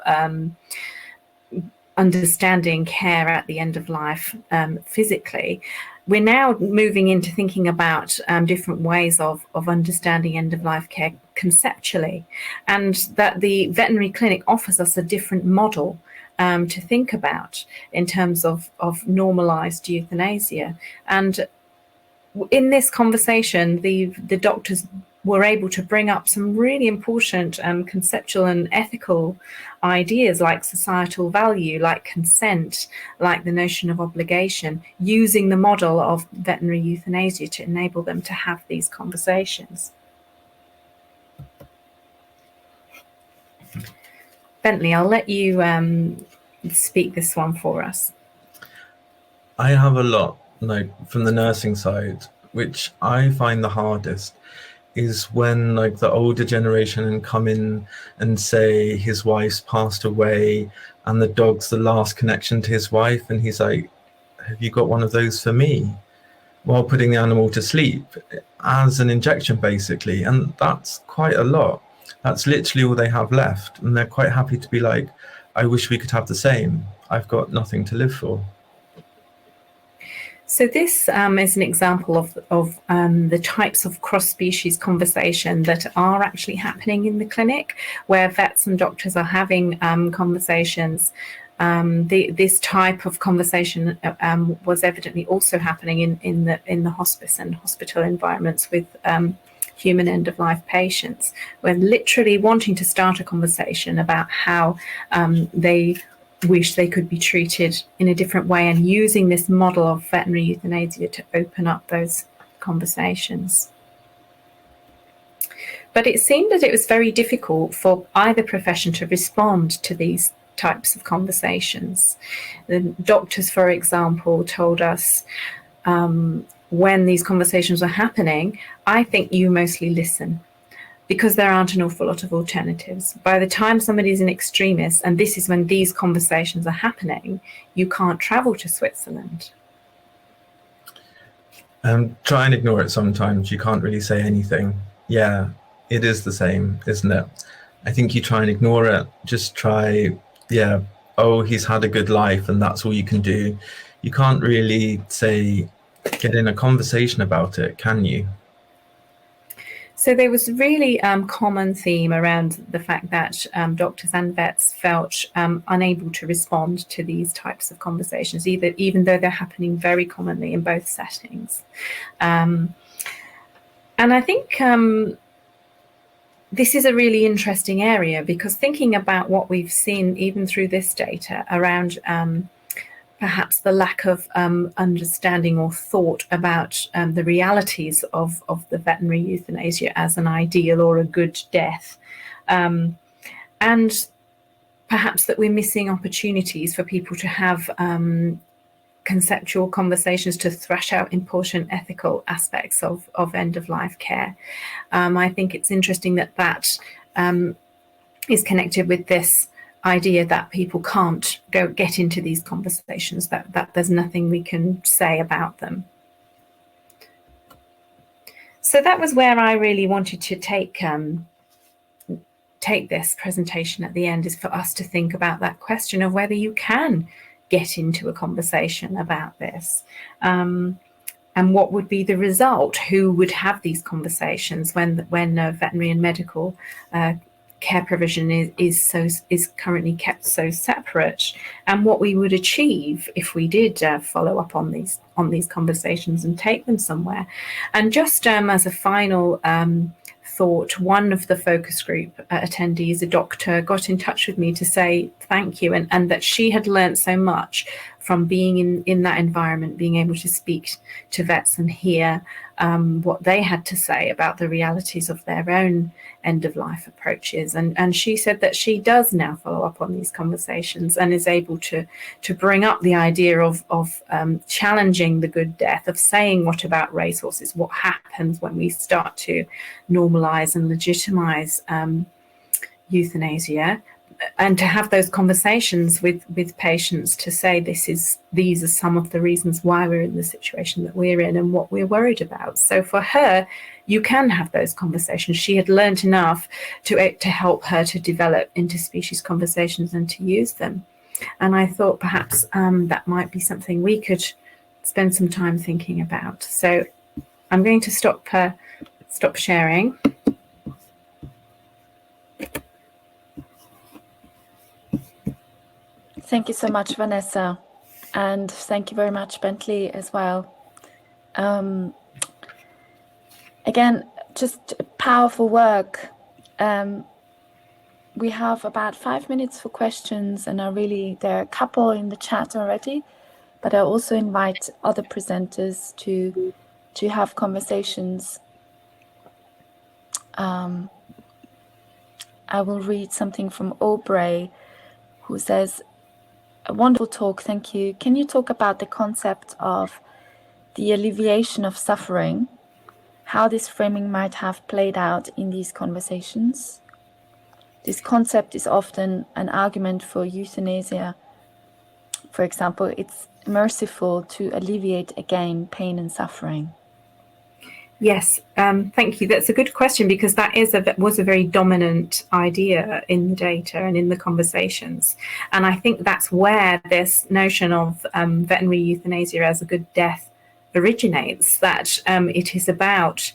understanding care at the end of life physically. We're now moving into thinking about different ways of understanding end-of-life care conceptually, and that the veterinary clinic offers us a different model to think about in terms of normalised euthanasia. And in this conversation, the doctors were able to bring up some really important conceptual and ethical ideas like societal value, like consent, like the notion of obligation, using the model of veterinary euthanasia to enable them to have these conversations. Bentley, I'll let you speak this one for us. I have a lot, from the nursing side, which I find the hardest is when the older generation come in and say his wife's passed away and the dog's the last connection to his wife, and he's like, have you got one of those for me? While putting the animal to sleep as an injection, basically. And that's quite a lot. That's literally all they have left, and they're quite happy to be like, I wish we could have the same. I've got nothing to live for. So this is an example of the types of cross-species conversation that are actually happening in the clinic, where vets and doctors are having conversations. This type of conversation was evidently also happening in the hospice and hospital environments with human end-of-life patients. We're literally wanting to start a conversation about how they wish they could be treated in a different way, and using this model of veterinary euthanasia to open up those conversations. But it seemed that it was very difficult for either profession to respond to these types of conversations. The doctors, for example, told us when these conversations are happening, I think you mostly listen, because there aren't an awful lot of alternatives. By the time somebody's an extremist, and this is when these conversations are happening, you can't travel to Switzerland. Try and ignore it sometimes. You can't really say anything. Yeah, it is the same, isn't it? I think you try and ignore it. Just try, oh, he's had a good life and that's all you can do. You can't really get in a conversation about it, can you? So there was a really common theme around the fact that doctors and vets felt unable to respond to these types of conversations, even though they're happening very commonly in both settings. And I think this is a really interesting area, because thinking about what we've seen even through this data around perhaps the lack of understanding or thought about the realities of the veterinary euthanasia as an ideal or a good death. And perhaps that we're missing opportunities for people to have conceptual conversations to thrash out important ethical aspects of end-of-life care. I think it's interesting that is connected with this idea that people can't get into these conversations, that there's nothing we can say about them. So that was where I really wanted to take this presentation at the end, is for us to think about that question of whether you can get into a conversation about this, and what would be the result, who would have these conversations when veterinary and medical care provision is currently kept so separate, and what we would achieve if we did follow up on these conversations and take them somewhere. And just as a final thought, one of the focus group attendees, a doctor, got in touch with me to say thank you, and that she had learned so much from being in that environment, being able to speak to vets and hear what they had to say about the realities of their own end-of-life approaches. And she said that she does now follow up on these conversations and is able to bring up the idea of challenging the good death, of saying, what about racehorses? What happens when we start to normalize and legitimize euthanasia? And to have those conversations with patients to say, these are some of the reasons why we're in the situation that we're in and what we're worried about. So for her, you can have those conversations. She had learned enough to help her to develop interspecies conversations and to use them. And I thought perhaps that might be something we could spend some time thinking about. So I'm going to stop sharing. Thank you so much, Vanessa. And thank you very much, Bentley, as well. Again, just powerful work. We have about 5 minutes for questions, and there are a couple in the chat already, but I also invite other presenters to have conversations. I will read something from Aubrey, who says, "A wonderful talk, thank you. Can you talk about the concept of the alleviation of suffering, how this framing might have played out in these conversations? This concept is often an argument for euthanasia. For example, it's merciful to alleviate again pain and suffering." Yes, thank you. That's a good question, because that was a very dominant idea in the data and in the conversations. And I think that's where this notion of veterinary euthanasia as a good death originates, that it is about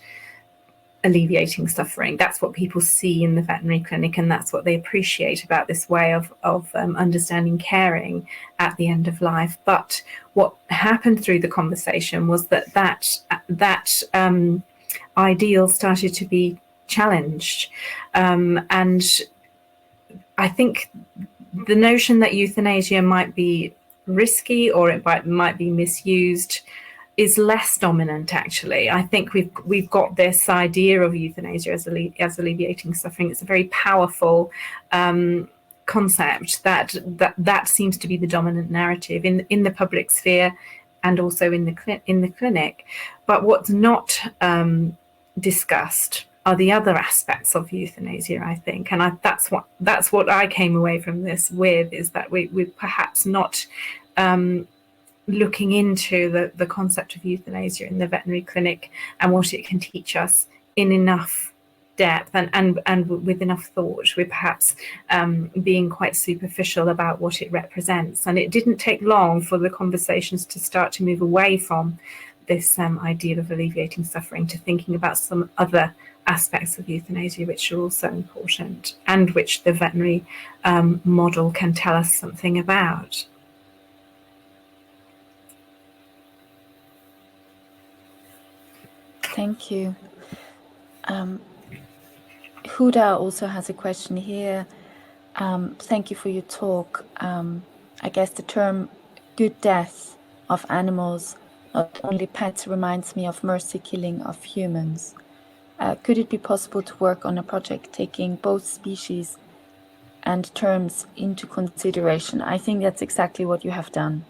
alleviating suffering. That's what people see in the veterinary clinic, and that's what they appreciate about this way of understanding caring at the end of life. But what happened through the conversation was that ideal started to be challenged, and I think the notion that euthanasia might be risky or it might be misused is less dominant, actually. I think we've got this idea of euthanasia as alleviating suffering. It's a very powerful concept that seems to be the dominant narrative in the public sphere and also in the clinic. But what's not discussed are the other aspects of euthanasia, I think, and that's what I came away from this with, is that we're perhaps not looking into the concept of euthanasia in the veterinary clinic and what it can teach us in enough depth and with enough thought. We're perhaps being quite superficial about what it represents. And it didn't take long for the conversations to start to move away from this idea of alleviating suffering to thinking about some other aspects of euthanasia which are also important and which the veterinary model can tell us something about. Thank you. Huda also has a question here. Thank you for your talk. I guess the term good death of animals, not only pets, reminds me of mercy killing of humans. Could it be possible to work on a project taking both species and terms into consideration? I think that's exactly what you have done.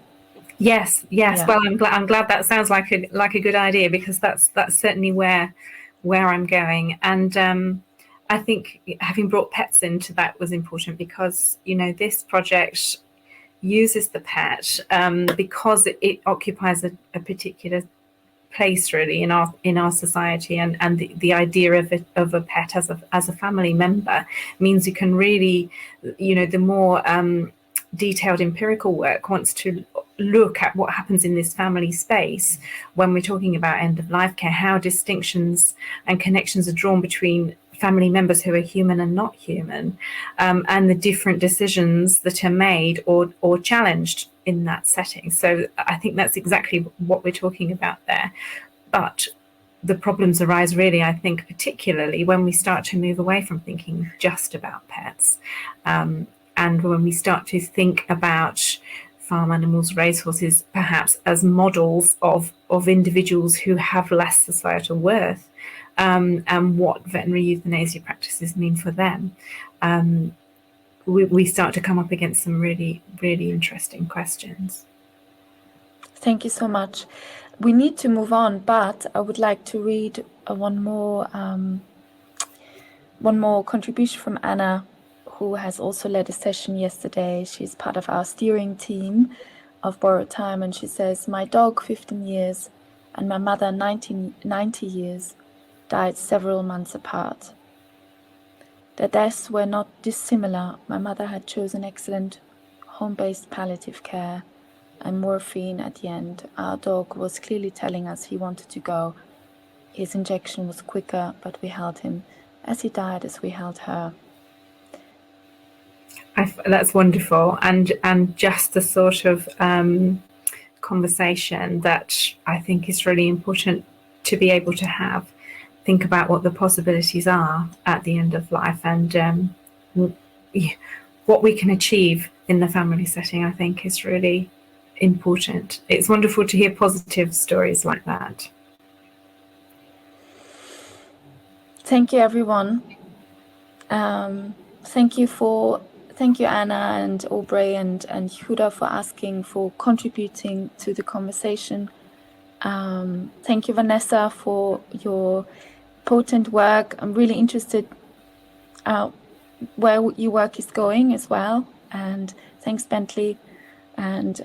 Yes. Yeah. Well, I'm glad that sounds like a good idea, because that's certainly where I'm going. And I think having brought pets into that was important, because this project uses the pet because it occupies a particular place really in our society, and the idea of a pet as a family member means you can really, the more detailed empirical work wants to look at what happens in this family space when we're talking about end of life care, how distinctions and connections are drawn between family members who are human and not human, and the different decisions that are made or challenged in that setting. So I think that's exactly what we're talking about there. But the problems arise really, I think, particularly when we start to move away from thinking just about pets, and when we start to think about farm animals, racehorses, perhaps as models of individuals who have less societal worth, and what veterinary euthanasia practices mean for them. We start to come up against some really, really interesting questions. Thank you so much. We need to move on, but I would like to read one more contribution from Anna, who has also led a session yesterday. She's part of our steering team of Borrowed Time, and she says, my dog 15 years and my mother 90 years died several months apart. Their deaths were not dissimilar. My mother had chosen excellent home-based palliative care and morphine at the end. Our dog was clearly telling us he wanted to go. His injection was quicker, but we held him as he died, as we held her. That's wonderful, and just the sort of conversation that I think is really important to be able to have. Think about what the possibilities are at the end of life, and what we can achieve in the family setting, I think, is really important. It's wonderful to hear positive stories like that. Thank you, everyone. Thank you, Anna and Aubrey and Huda, for contributing to the conversation. Thank you, Vanessa, for your potent work. I'm really interested where your work is going as well. And thanks, Bentley. And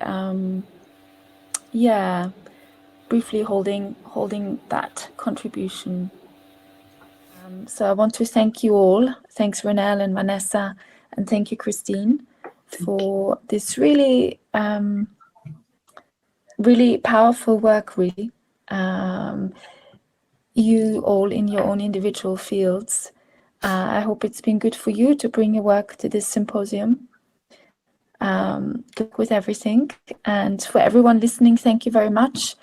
briefly holding that contribution. So I want to thank you all. Thanks, Renelle and Vanessa, and thank you, Christine, for this really, really powerful work. Really, you all in your own individual fields. I hope it's been good for you to bring your work to this symposium. Good luck with everything, and for everyone listening, thank you very much.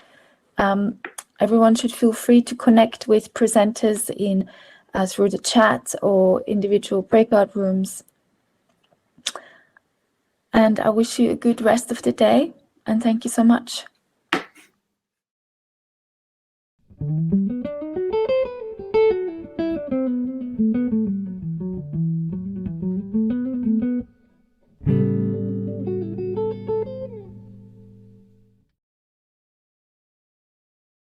Everyone should feel free to connect with presenters through the chat or individual breakout rooms. And I wish you a good rest of the day, and thank you so much.